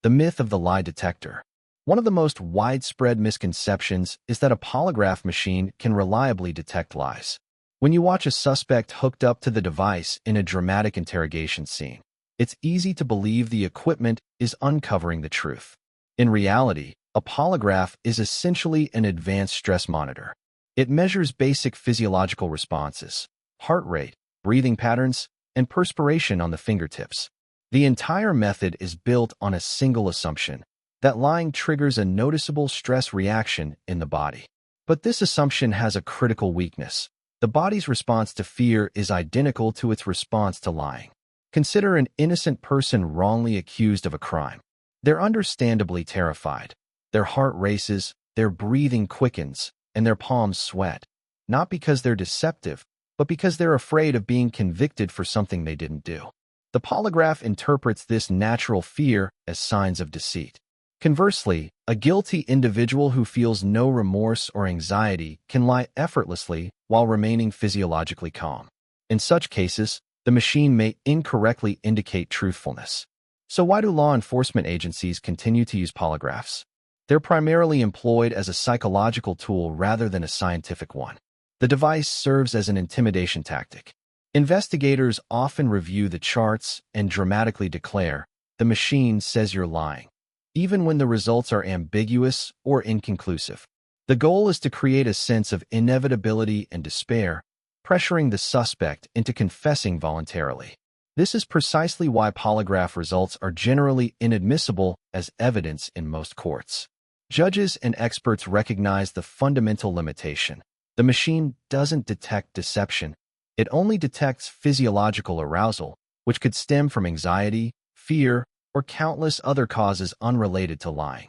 The myth of the lie detector. One of the most widespread misconceptions is that a polygraph machine can reliably detect lies. When you watch a suspect hooked up to the device in a dramatic interrogation scene, it's easy to believe the equipment is uncovering the truth. In reality, a polygraph is essentially an advanced stress monitor. It measures basic physiological responses, heart rate, breathing patterns, and perspiration on the fingertips. The entire method is built on a single assumption, that lying triggers a noticeable stress reaction in the body. But this assumption has a critical weakness. The body's response to fear is identical to its response to lying. Consider an innocent person wrongly accused of a crime. They're understandably terrified. Their heart races, their breathing quickens, and their palms sweat. Not because they're deceptive, but because they're afraid of being convicted for something they didn't do. The polygraph interprets this natural fear as signs of deceit. Conversely, a guilty individual who feels no remorse or anxiety can lie effortlessly while remaining physiologically calm. In such cases, the machine may incorrectly indicate truthfulness. So why do law enforcement agencies continue to use polygraphs? They're primarily employed as a psychological tool rather than a scientific one. The device serves as an intimidation tactic. Investigators often review the charts and dramatically declare, "The machine says you're lying," even when the results are ambiguous or inconclusive. The goal is to create a sense of inevitability and despair, pressuring the suspect into confessing voluntarily. This is precisely why polygraph results are generally inadmissible as evidence in most courts. Judges and experts recognize the fundamental limitation. The machine doesn't detect deception. It only detects physiological arousal, which could stem from anxiety, fear, or countless other causes unrelated to lying.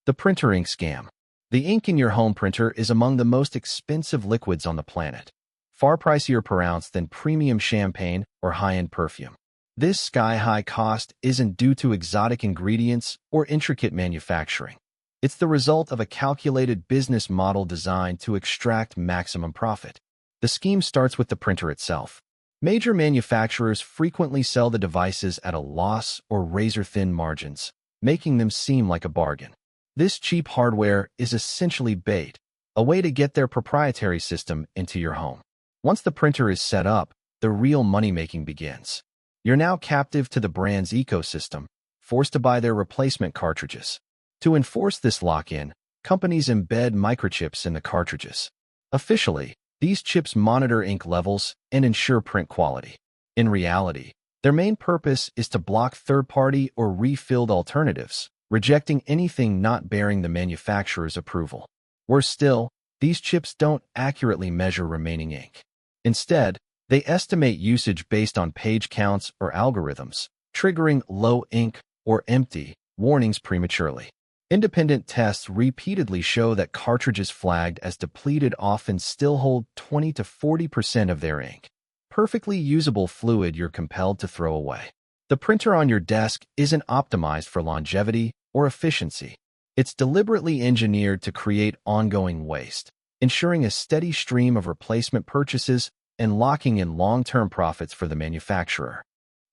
The printer ink scam. The ink in your home printer is among the most expensive liquids on the planet, far pricier per ounce than premium champagne or high-end perfume. This sky-high cost isn't due to exotic ingredients or intricate manufacturing. It's the result of a calculated business model designed to extract maximum profit. The scheme starts with the printer itself. Major manufacturers frequently sell the devices at a loss or razor-thin margins, making them seem like a bargain. This cheap hardware is essentially bait, a way to get their proprietary system into your home. Once the printer is set up, the real money-making begins. You're now captive to the brand's ecosystem, forced to buy their replacement cartridges. To enforce this lock-in, companies embed microchips in the cartridges. Officially, these chips monitor ink levels and ensure print quality. In reality, their main purpose is to block third-party or refilled alternatives, rejecting anything not bearing the manufacturer's approval. Worse still, these chips don't accurately measure remaining ink. Instead, they estimate usage based on page counts or algorithms, triggering low ink or empty warnings prematurely. Independent tests repeatedly show that cartridges flagged as depleted often still hold 20 to 40% of their ink, perfectly usable fluid you're compelled to throw away. The printer on your desk isn't optimized for longevity or efficiency. It's deliberately engineered to create ongoing waste, ensuring a steady stream of replacement purchases and locking in long-term profits for the manufacturer.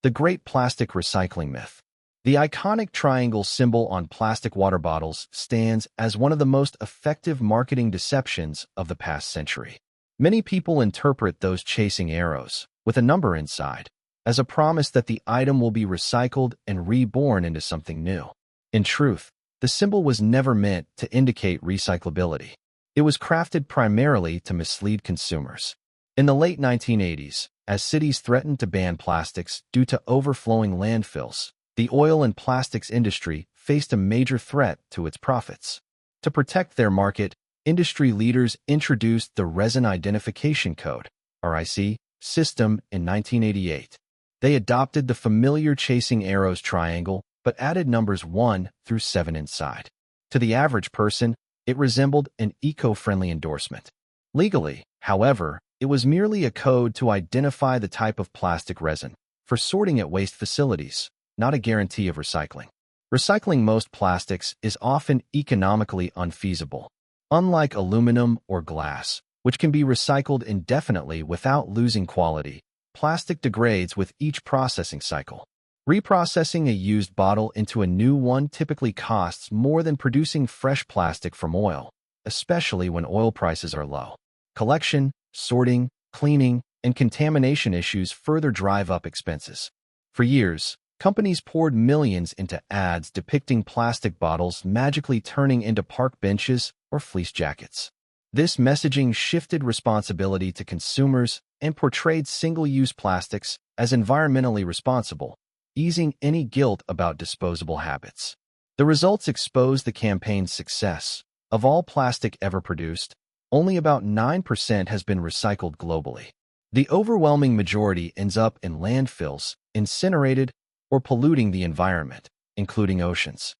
The Great Plastic Recycling Myth. The iconic triangle symbol on plastic water bottles stands as one of the most effective marketing deceptions of the past century. Many people interpret those chasing arrows, with a number inside, as a promise that the item will be recycled and reborn into something new. In truth, the symbol was never meant to indicate recyclability. It was crafted primarily to mislead consumers. In the late 1980s, as cities threatened to ban plastics due to overflowing landfills, the oil and plastics industry faced a major threat to its profits. To protect their market, industry leaders introduced the Resin Identification Code, RIC, system in 1988. They adopted the familiar chasing arrows triangle, but added numbers 1 through 7 inside. To the average person, it resembled an eco-friendly endorsement. Legally, however, it was merely a code to identify the type of plastic resin for sorting at waste facilities, not a guarantee of recycling. Recycling most plastics is often economically unfeasible. Unlike aluminum or glass, which can be recycled indefinitely without losing quality, plastic degrades with each processing cycle. Reprocessing a used bottle into a new one typically costs more than producing fresh plastic from oil, especially when oil prices are low. Collection, sorting, cleaning, and contamination issues further drive up expenses. For years, companies poured millions into ads depicting plastic bottles magically turning into park benches or fleece jackets. This messaging shifted responsibility to consumers and portrayed single-use plastics as environmentally responsible, easing any guilt about disposable habits. The results expose the campaign's success. Of all plastic ever produced, only about 9% has been recycled globally. The overwhelming majority ends up in landfills, incinerated, or polluting the environment, including oceans.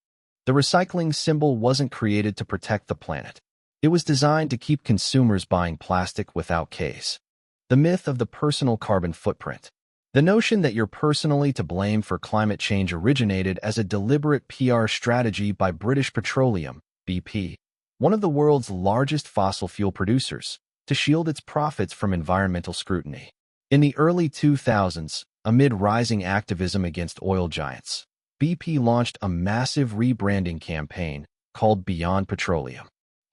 The recycling symbol wasn't created to protect the planet. It was designed to keep consumers buying plastic without case. The myth of the personal carbon footprint. The notion that you're personally to blame for climate change originated as a deliberate PR strategy by British Petroleum, BP, one of the world's largest fossil fuel producers, to shield its profits from environmental scrutiny. In the early 2000s, amid rising activism against oil giants, BP launched a massive rebranding campaign called Beyond Petroleum.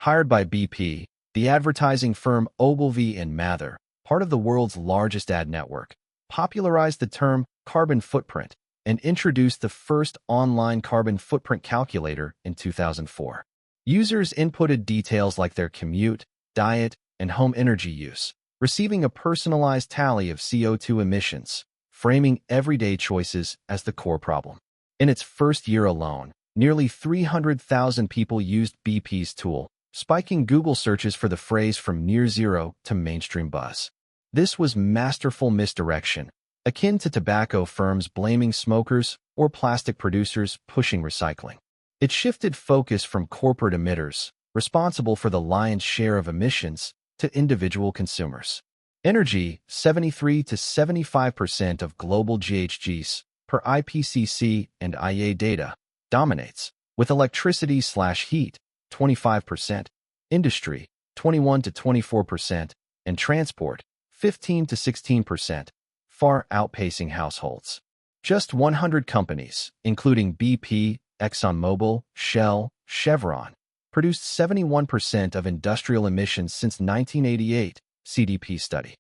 Hired by BP, the advertising firm Ogilvy and Mather, part of the world's largest ad network, popularized the term carbon footprint and introduced the first online carbon footprint calculator in 2004. Users inputted details like their commute, diet, and home energy use, receiving a personalized tally of CO2 emissions, framing everyday choices as the core problem. In its first year alone, nearly 300,000 people used BP's tool, spiking Google searches for the phrase from near zero to mainstream buzz. This was masterful misdirection, akin to tobacco firms blaming smokers or plastic producers pushing recycling. It shifted focus from corporate emitters, responsible for the lion's share of emissions, to individual consumers. Energy, 73 to 75% of global GHGs, per IPCC and IEA data, dominates, with electricity/heat, 25%, industry, 21 to 24%, and transport, 15 to 16%, far outpacing households. Just 100 companies, including BP, ExxonMobil, Shell, Chevron, produced 71% of industrial emissions since 1988, CDP study.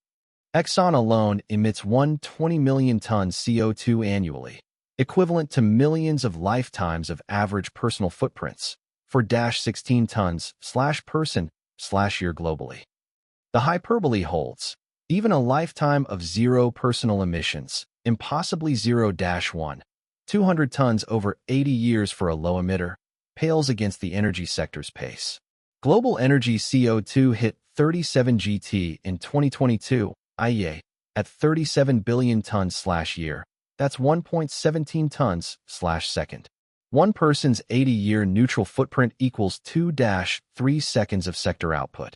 Exxon alone emits 120 million tons CO2 annually, equivalent to millions of lifetimes of average personal footprints, for 16 tons/person/year globally. The hyperbole holds. Even a lifetime of zero personal emissions, impossibly 0-1, 200 tons over 80 years for a low emitter, pales against the energy sector's pace. Global energy CO2 hit 37 GT in 2022, IEA, at 37 billion tons/year. That's 1.17 tons/second. One person's 80-year neutral footprint equals 2-3 seconds of sector output.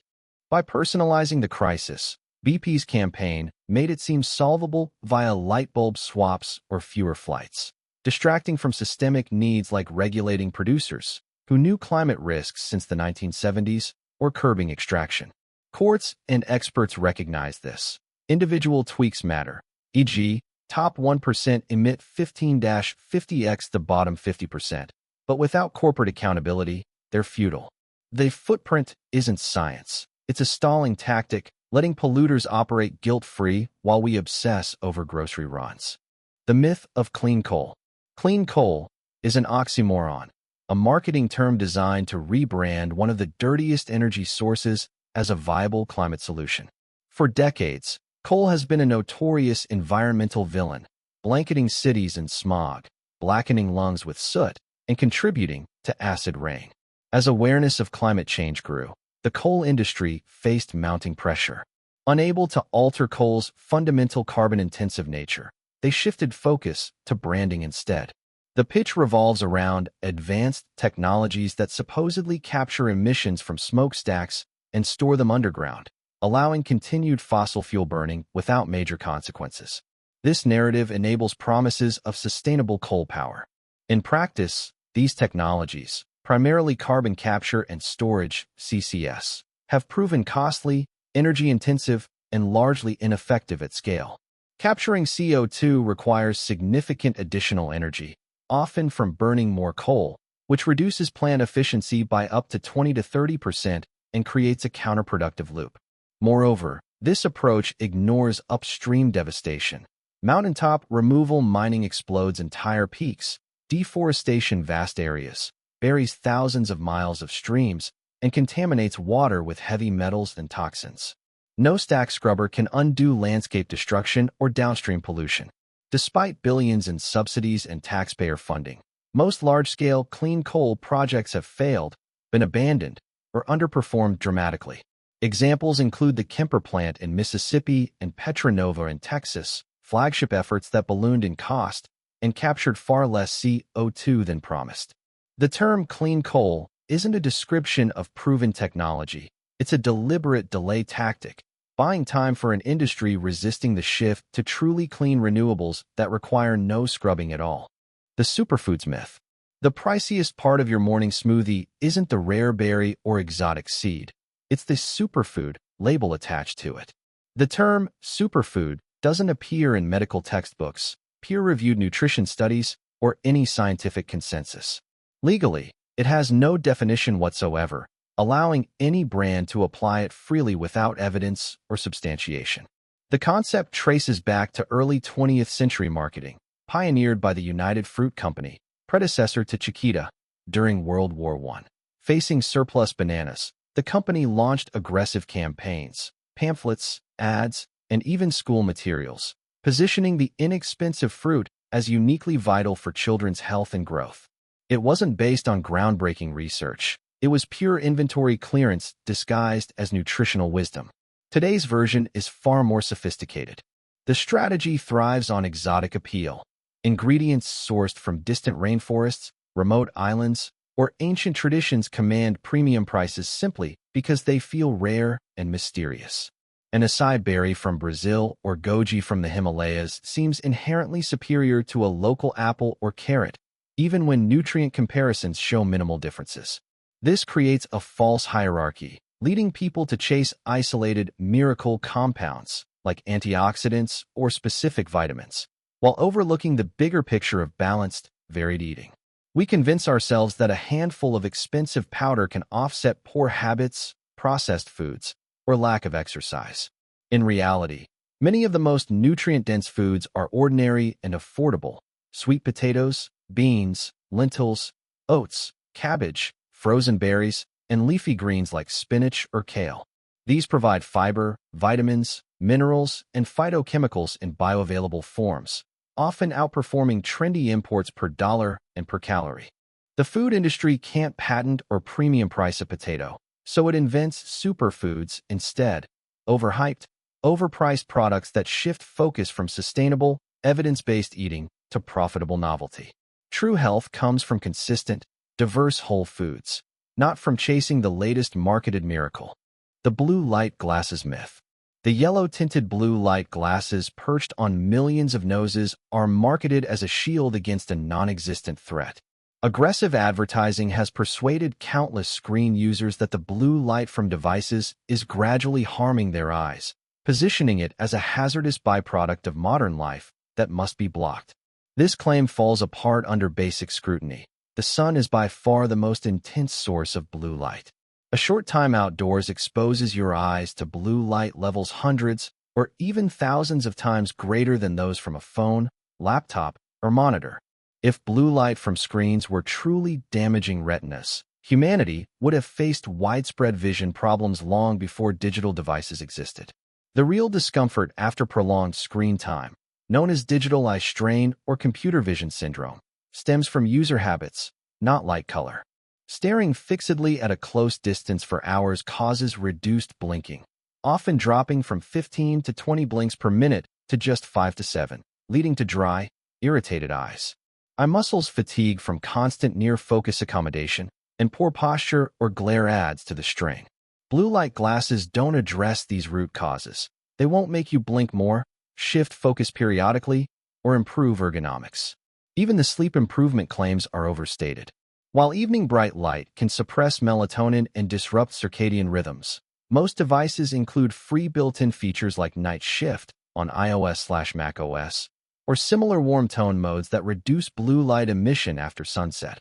By personalizing the crisis, BP's campaign made it seem solvable via light bulb swaps or fewer flights, distracting from systemic needs like regulating producers, who knew climate risks since the 1970s, or curbing extraction. Courts and experts recognize this. Individual tweaks matter, e.g., top 1% emit 15-50x the bottom 50%, but without corporate accountability, they're futile. The footprint isn't science. It's a stalling tactic, letting polluters operate guilt-free while we obsess over grocery runs. The myth of clean coal. Clean coal is an oxymoron, a marketing term designed to rebrand one of the dirtiest energy sources as a viable climate solution. For decades, coal has been a notorious environmental villain, blanketing cities in smog, blackening lungs with soot, and contributing to acid rain. As awareness of climate change grew, the coal industry faced mounting pressure. Unable to alter coal's fundamental carbon-intensive nature, they shifted focus to branding instead. The pitch revolves around advanced technologies that supposedly capture emissions from smokestacks and store them underground, allowing continued fossil fuel burning without major consequences. This narrative enables promises of sustainable coal power. In practice, these technologies, primarily carbon capture and storage, CCS, have proven costly, energy-intensive, and largely ineffective at scale. Capturing CO2 requires significant additional energy, often from burning more coal, which reduces plant efficiency by up to 20 to 30% and creates a counterproductive loop. Moreover, this approach ignores upstream devastation. Mountaintop removal mining explodes entire peaks, deforestation vast areas, buries thousands of miles of streams, and contaminates water with heavy metals and toxins. No stack scrubber can undo landscape destruction or downstream pollution. Despite billions in subsidies and taxpayer funding, most large-scale clean coal projects have failed, been abandoned, or underperformed dramatically. Examples include the Kemper plant in Mississippi and Petronova in Texas, flagship efforts that ballooned in cost and captured far less CO2 than promised. The term clean coal isn't a description of proven technology. It's a deliberate delay tactic, buying time for an industry resisting the shift to truly clean renewables that require no scrubbing at all. The Superfoods Myth. The priciest part of your morning smoothie isn't the rare berry or exotic seed. It's the superfood label attached to it. The term superfood doesn't appear in medical textbooks, peer-reviewed nutrition studies, or any scientific consensus. Legally, it has no definition whatsoever, allowing any brand to apply it freely without evidence or substantiation. The concept traces back to early 20th century marketing, pioneered by the United Fruit Company, predecessor to Chiquita, during World War I. Facing surplus bananas, the company launched aggressive campaigns, pamphlets, ads, and even school materials, positioning the inexpensive fruit as uniquely vital for children's health and growth. It wasn't based on groundbreaking research. It was pure inventory clearance disguised as nutritional wisdom. Today's version is far more sophisticated. The strategy thrives on exotic appeal. Ingredients sourced from distant rainforests, remote islands, or ancient traditions command premium prices simply because they feel rare and mysterious. An acai berry from Brazil or goji from the Himalayas seems inherently superior to a local apple or carrot, even when nutrient comparisons show minimal differences. This creates a false hierarchy, leading people to chase isolated miracle compounds like antioxidants or specific vitamins, while overlooking the bigger picture of balanced, varied eating. We convince ourselves that a handful of expensive powder can offset poor habits, processed foods, or lack of exercise. In reality, many of the most nutrient-dense foods are ordinary and affordable: sweet potatoes, beans, lentils, oats, cabbage, frozen berries, and leafy greens like spinach or kale. These provide fiber, vitamins, minerals, and phytochemicals in bioavailable forms, often outperforming trendy imports per dollar and per calorie. The food industry can't patent or premium price a potato, so it invents superfoods instead: overhyped, overpriced products that shift focus from sustainable, evidence-based eating to profitable novelty. True health comes from consistent, diverse whole foods, not from chasing the latest marketed miracle. The blue light glasses myth. The yellow-tinted blue light glasses perched on millions of noses are marketed as a shield against a non-existent threat. Aggressive advertising has persuaded countless screen users that the blue light from devices is gradually harming their eyes, positioning it as a hazardous byproduct of modern life that must be blocked. This claim falls apart under basic scrutiny. The sun is by far the most intense source of blue light. A short time outdoors exposes your eyes to blue light levels hundreds or even thousands of times greater than those from a phone, laptop, or monitor. If blue light from screens were truly damaging retinas, humanity would have faced widespread vision problems long before digital devices existed. The real discomfort after prolonged screen time, known as digital eye strain or computer vision syndrome, stems from user habits, not light color. Staring fixedly at a close distance for hours causes reduced blinking, often dropping from 15 to 20 blinks per minute to just 5 to 7, leading to dry, irritated eyes. Eye muscles fatigue from constant near-focus accommodation, and poor posture or glare adds to the strain. Blue light glasses don't address these root causes. They won't make you blink more, shift focus periodically, or improve ergonomics. Even the sleep improvement claims are overstated. While evening bright light can suppress melatonin and disrupt circadian rhythms, most devices include free built-in features like night shift, on iOS/macOS, or similar warm tone modes that reduce blue light emission after sunset,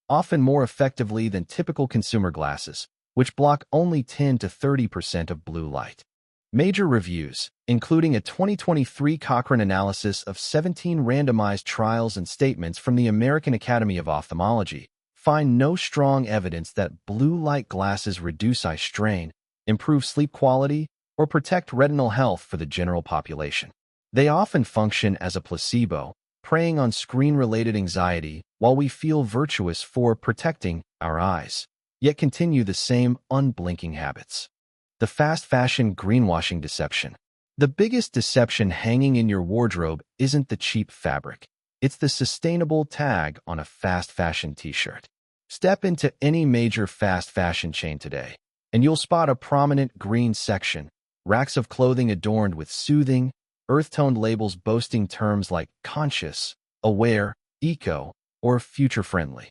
often more effectively than typical consumer glasses, which block only 10 to 30% of blue light. Major reviews, including a 2023 Cochrane analysis of 17 randomized trials and statements from the American Academy of Ophthalmology, find no strong evidence that blue light glasses reduce eye strain, improve sleep quality, or protect retinal health for the general population. They often function as a placebo, preying on screen-related anxiety while we feel virtuous for protecting our eyes, yet continue the same unblinking habits. The fast fashion greenwashing deception. The biggest deception hanging in your wardrobe isn't the cheap fabric. It's the sustainable tag on a fast fashion t-shirt. Step into any major fast fashion chain today, and you'll spot a prominent green section, racks of clothing adorned with soothing, earth-toned labels boasting terms like conscious, aware, eco, or future-friendly.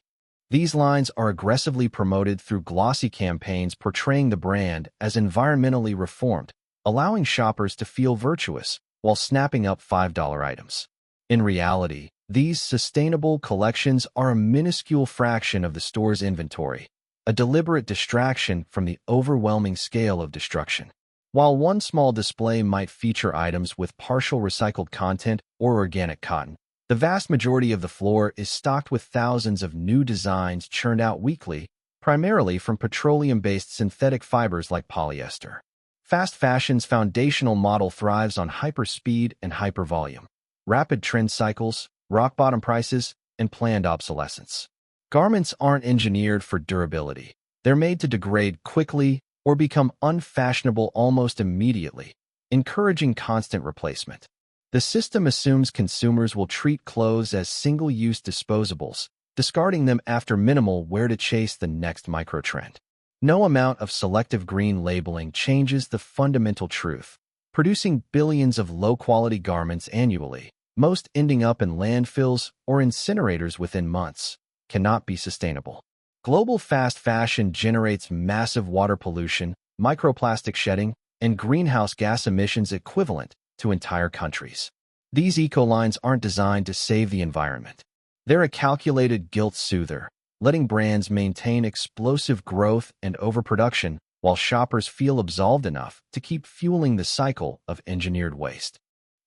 These lines are aggressively promoted through glossy campaigns portraying the brand as environmentally reformed, allowing shoppers to feel virtuous while snapping up $5 items. In reality, these sustainable collections are a minuscule fraction of the store's inventory, a deliberate distraction from the overwhelming scale of destruction. While one small display might feature items with partial recycled content or organic cotton, the vast majority of the floor is stocked with thousands of new designs churned out weekly, primarily from petroleum-based synthetic fibers like polyester. Fast fashion's foundational model thrives on hyper-speed and hyper-volume, rapid trend cycles, rock-bottom prices, and planned obsolescence. Garments aren't engineered for durability. They're made to degrade quickly or become unfashionable almost immediately, encouraging constant replacement. The system assumes consumers will treat clothes as single-use disposables, discarding them after minimal wear to chase the next microtrend. No amount of selective green labeling changes the fundamental truth. Producing billions of low-quality garments annually, most ending up in landfills or incinerators within months, cannot be sustainable. Global fast fashion generates massive water pollution, microplastic shedding, and greenhouse gas emissions equivalent to entire countries. These eco-lines aren't designed to save the environment. They're a calculated guilt soother, letting brands maintain explosive growth and overproduction while shoppers feel absolved enough to keep fueling the cycle of engineered waste.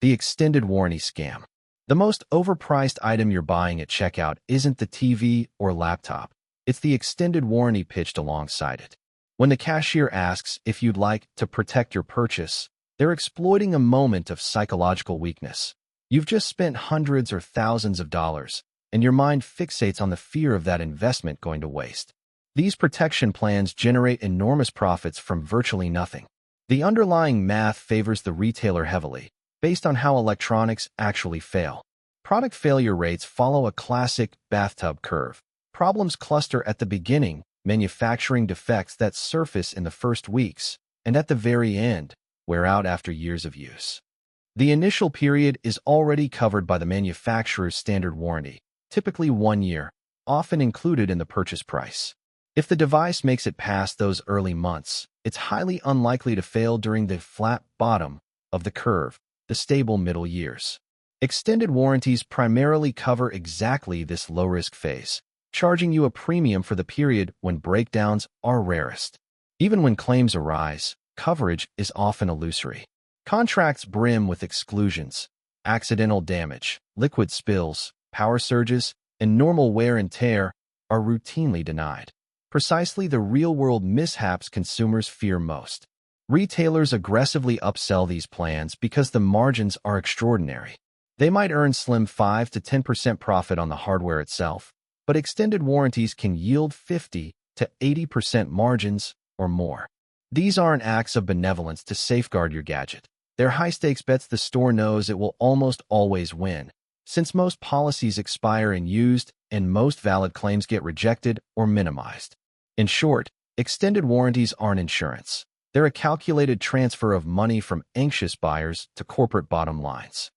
The extended warranty scam. The most overpriced item you're buying at checkout isn't the TV or laptop. It's the extended warranty pitched alongside it. When the cashier asks if you'd like to protect your purchase, they're exploiting a moment of psychological weakness. You've just spent hundreds or thousands of dollars, and your mind fixates on the fear of that investment going to waste. These protection plans generate enormous profits from virtually nothing. The underlying math favors the retailer heavily, based on how electronics actually fail. Product failure rates follow a classic bathtub curve. Problems cluster at the beginning, manufacturing defects that surface in the first weeks, and at the very end, wear out after years of use. The initial period is already covered by the manufacturer's standard warranty, typically 1 year, often included in the purchase price. If the device makes it past those early months, it's highly unlikely to fail during the flat bottom of the curve, the stable middle years. Extended warranties primarily cover exactly this low-risk phase, charging you a premium for the period when breakdowns are rarest. Even when claims arise, coverage is often illusory. Contracts brim with exclusions. Accidental damage, liquid spills, power surges, and normal wear and tear are routinely denied. Precisely the real-world mishaps consumers fear most. Retailers aggressively upsell these plans because the margins are extraordinary. They might earn slim 5 to 10% profit on the hardware itself, but extended warranties can yield 50 to 80% margins or more. These aren't acts of benevolence to safeguard your gadget. They're high-stakes bets the store knows it will almost always win, since most policies expire and used and most valid claims get rejected or minimized. In short, extended warranties aren't insurance. They're a calculated transfer of money from anxious buyers to corporate bottom lines.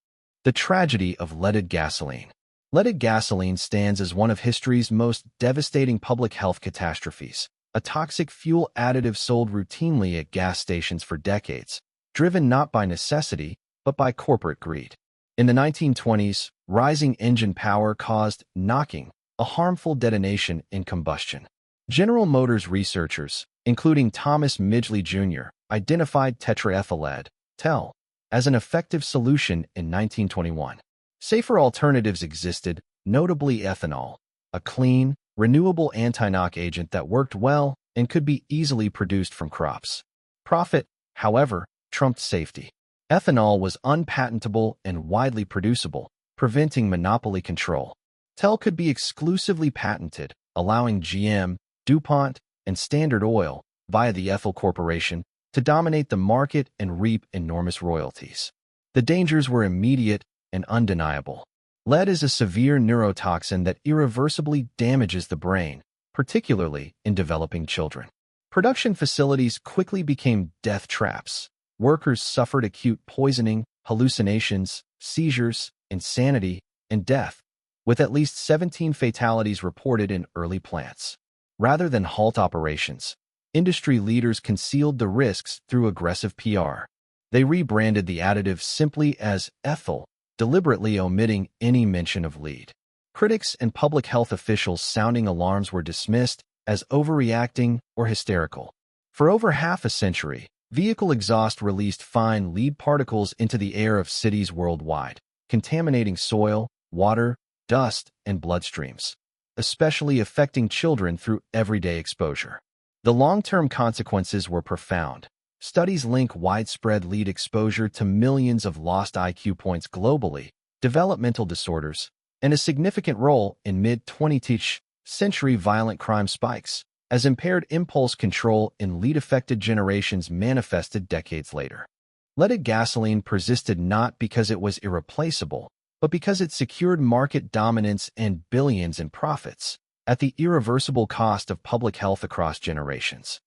The tragedy of leaded gasoline. Leaded gasoline stands as one of history's most devastating public health catastrophes, a toxic fuel additive sold routinely at gas stations for decades, driven not by necessity, but by corporate greed. In the 1920s, rising engine power caused knocking, a harmful detonation in combustion. General Motors researchers, including Thomas Midgley Jr., identified tetraethyllead, TEL, as an effective solution in 1921. Safer alternatives existed, notably ethanol, a clean, renewable anti-knock agent that worked well and could be easily produced from crops. Profit, however, trumped safety. Ethanol was unpatentable and widely producible, preventing monopoly control. TEL could be exclusively patented, allowing GM, DuPont, and Standard Oil, via the Ethyl Corporation, to dominate the market and reap enormous royalties. The dangers were immediate and undeniable. Lead is a severe neurotoxin that irreversibly damages the brain, particularly in developing children. Production facilities quickly became death traps. Workers suffered acute poisoning, hallucinations, seizures, insanity, and death, with at least 17 fatalities reported in early plants. Rather than halt operations, industry leaders concealed the risks through aggressive PR. They rebranded the additive simply as ethyl, deliberately omitting any mention of lead. Critics and public health officials sounding alarms were dismissed as overreacting or hysterical. For over half a century, vehicle exhaust released fine lead particles into the air of cities worldwide, contaminating soil, water, dust, and bloodstreams, especially affecting children through everyday exposure. The long-term consequences were profound. Studies link widespread lead exposure to millions of lost IQ points globally, developmental disorders, and a significant role in mid-20th century violent crime spikes, as impaired impulse control in lead-affected generations manifested decades later. Leaded gasoline persisted not because it was irreplaceable, but because it secured market dominance and billions in profits, at the irreversible cost of public health across generations.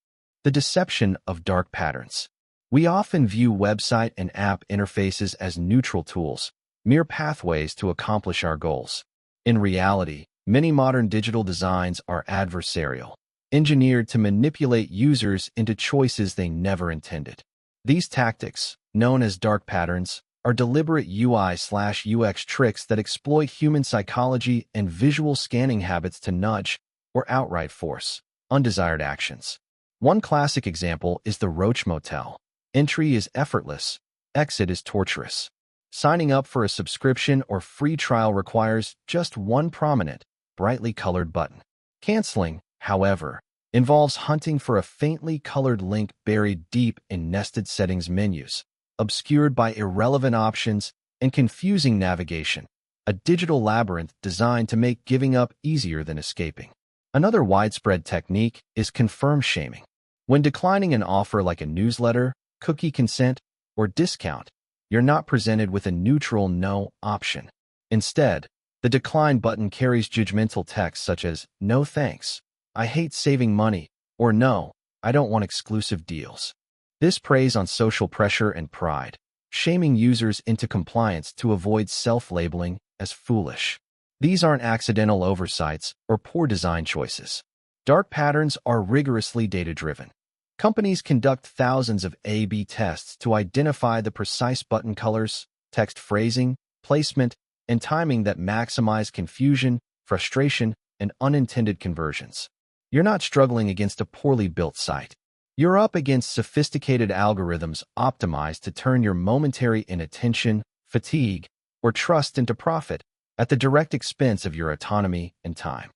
The deception of dark patterns. We often view website and app interfaces as neutral tools, mere pathways to accomplish our goals. In reality, many modern digital designs are adversarial, engineered to manipulate users into choices they never intended. These tactics, known as dark patterns, are deliberate UI/UX tricks that exploit human psychology and visual scanning habits to nudge, or outright force, undesired actions. One classic example is the Roach Motel. Entry is effortless, exit is torturous. Signing up for a subscription or free trial requires just one prominent, brightly colored button. Canceling, however, involves hunting for a faintly colored link buried deep in nested settings menus, obscured by irrelevant options and confusing navigation, a digital labyrinth designed to make giving up easier than escaping. Another widespread technique is confirm shaming. When declining an offer like a newsletter, cookie consent, or discount, you're not presented with a neutral no option. Instead, the decline button carries judgmental text such as, "No thanks, I hate saving money," or "No, I don't want exclusive deals." This preys on social pressure and pride, shaming users into compliance to avoid self-labeling as foolish. These aren't accidental oversights or poor design choices. Dark patterns are rigorously data-driven. Companies conduct thousands of A/B tests to identify the precise button colors, text phrasing, placement, and timing that maximize confusion, frustration, and unintended conversions. You're not struggling against a poorly built site. You're up against sophisticated algorithms optimized to turn your momentary inattention, fatigue, or trust into profit at the direct expense of your autonomy and time.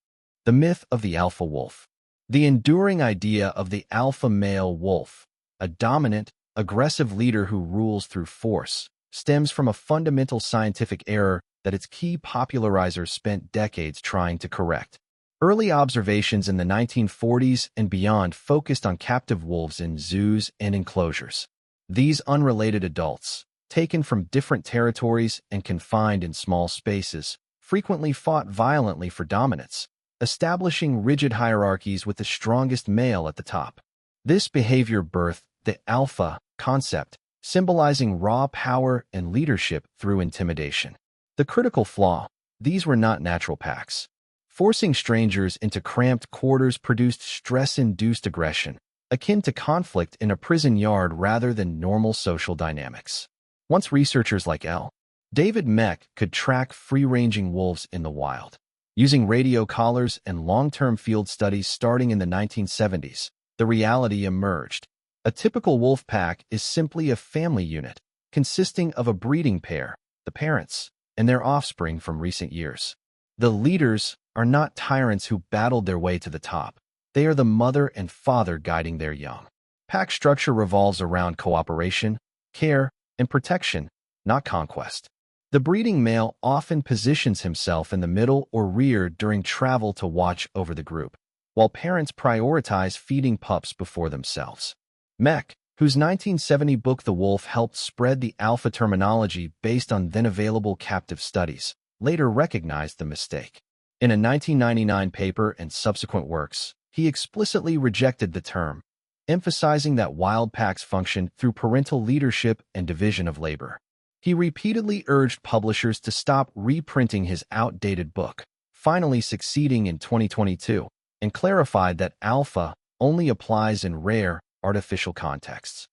The myth of the alpha wolf. The enduring idea of the alpha male wolf, a dominant, aggressive leader who rules through force, stems from a fundamental scientific error that its key popularizers spent decades trying to correct. Early observations in the 1940s and beyond focused on captive wolves in zoos and enclosures. These unrelated adults, taken from different territories and confined in small spaces, frequently fought violently for dominance, establishing rigid hierarchies with the strongest male at the top. This behavior birthed the alpha concept, symbolizing raw power and leadership through intimidation. The critical flaw: these were not natural packs. Forcing strangers into cramped quarters produced stress-induced aggression, akin to conflict in a prison yard rather than normal social dynamics. Once researchers like L. David Meck could track free-ranging wolves in the wild. Using radio collars and long-term field studies starting in the 1970s, the reality emerged. A typical wolf pack is simply a family unit, consisting of a breeding pair, the parents, and their offspring from recent years. The leaders are not tyrants who battled their way to the top. They are the mother and father guiding their young. Pack structure revolves around cooperation, care, and protection, not conquest. The breeding male often positions himself in the middle or rear during travel to watch over the group, while parents prioritize feeding pups before themselves. Meck, whose 1970 book The Wolf helped spread the alpha terminology based on then-available captive studies, later recognized the mistake. In a 1999 paper and subsequent works, he explicitly rejected the term, emphasizing that wild packs function through parental leadership and division of labor. He repeatedly urged publishers to stop reprinting his outdated book, finally succeeding in 2022, and clarified that alpha only applies in rare, artificial contexts.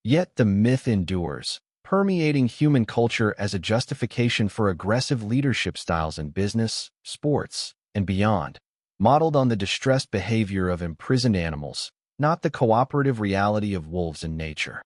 Yet the myth endures, permeating human culture as a justification for aggressive leadership styles in business, sports, and beyond, modeled on the distressed behavior of imprisoned animals, not the cooperative reality of wolves in nature.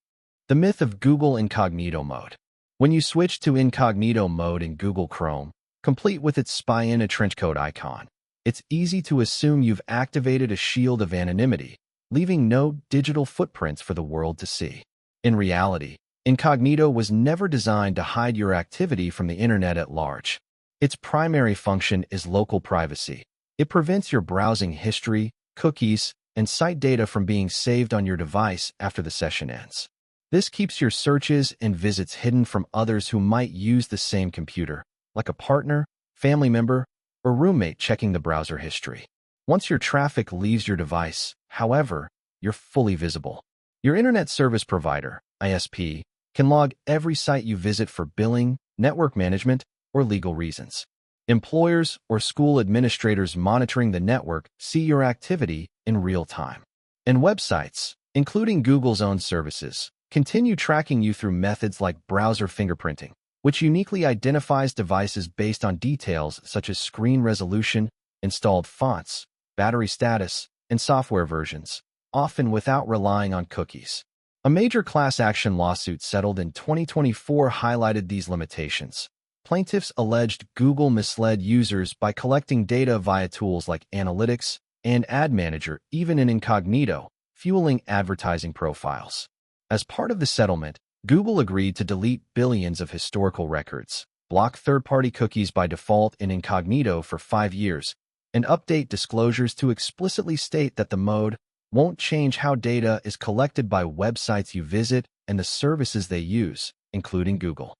The myth of Google Incognito mode. When you switch to Incognito mode in Google Chrome, complete with its spy in a trenchcoat icon, it's easy to assume you've activated a shield of anonymity, leaving no digital footprints for the world to see. In reality, Incognito was never designed to hide your activity from the internet at large. Its primary function is local privacy. It prevents your browsing history, cookies, and site data from being saved on your device after the session ends. This keeps your searches and visits hidden from others who might use the same computer, like a partner, family member, or roommate checking the browser history. Once your traffic leaves your device, however, you're fully visible. Your internet service provider, ISP, can log every site you visit for billing, network management, or legal reasons. Employers or school administrators monitoring the network see your activity in real time. And websites, including Google's own services, continue tracking you through methods like browser fingerprinting, which uniquely identifies devices based on details such as screen resolution, installed fonts, battery status, and software versions, often without relying on cookies. A major class action lawsuit settled in 2024 highlighted these limitations. Plaintiffs alleged Google misled users by collecting data via tools like Analytics and Ad Manager, even in Incognito, fueling advertising profiles. As part of the settlement, Google agreed to delete billions of historical records, block third-party cookies by default in Incognito for 5 years, and update disclosures to explicitly state that the mode won't change how data is collected by websites you visit and the services they use, including Google.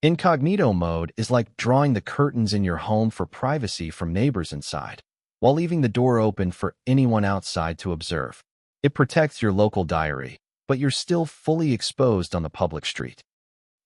Incognito mode is like drawing the curtains in your home for privacy from neighbors inside, while leaving the door open for anyone outside to observe. It protects your local diary, but you're still fully exposed on the public street.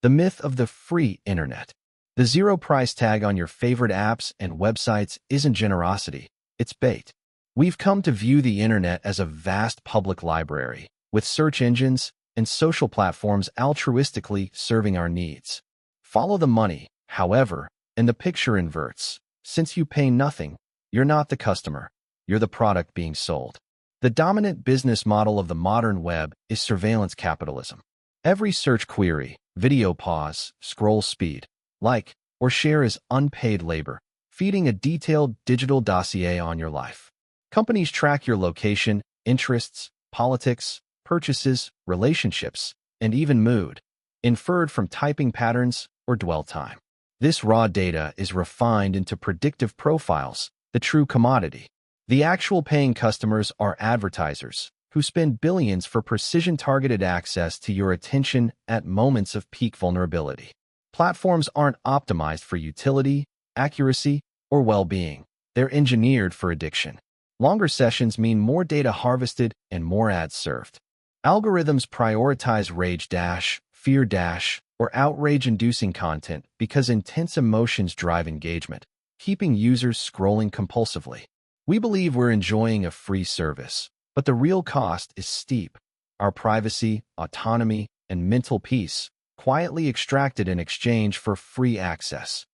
The myth of the free internet. The zero price tag on your favorite apps and websites isn't generosity, it's bait. We've come to view the internet as a vast public library, with search engines and social platforms altruistically serving our needs. Follow the money, however, and the picture inverts. Since you pay nothing, you're not the customer, you're the product being sold. The dominant business model of the modern web is surveillance capitalism. Every search query, video pause, scroll speed, like, or share is unpaid labor, feeding a detailed digital dossier on your life. Companies track your location, interests, politics, purchases, relationships, and even mood, inferred from typing patterns or dwell time. This raw data is refined into predictive profiles, the true commodity. The actual paying customers are advertisers, who spend billions for precision-targeted access to your attention at moments of peak vulnerability. Platforms aren't optimized for utility, accuracy, or well-being. They're engineered for addiction. Longer sessions mean more data harvested and more ads served. Algorithms prioritize rage dash, fear dash, or outrage-inducing content because intense emotions drive engagement, keeping users scrolling compulsively. We believe we're enjoying a free service, but the real cost is steep. Our privacy, autonomy, and mental peace, quietly extracted in exchange for free access.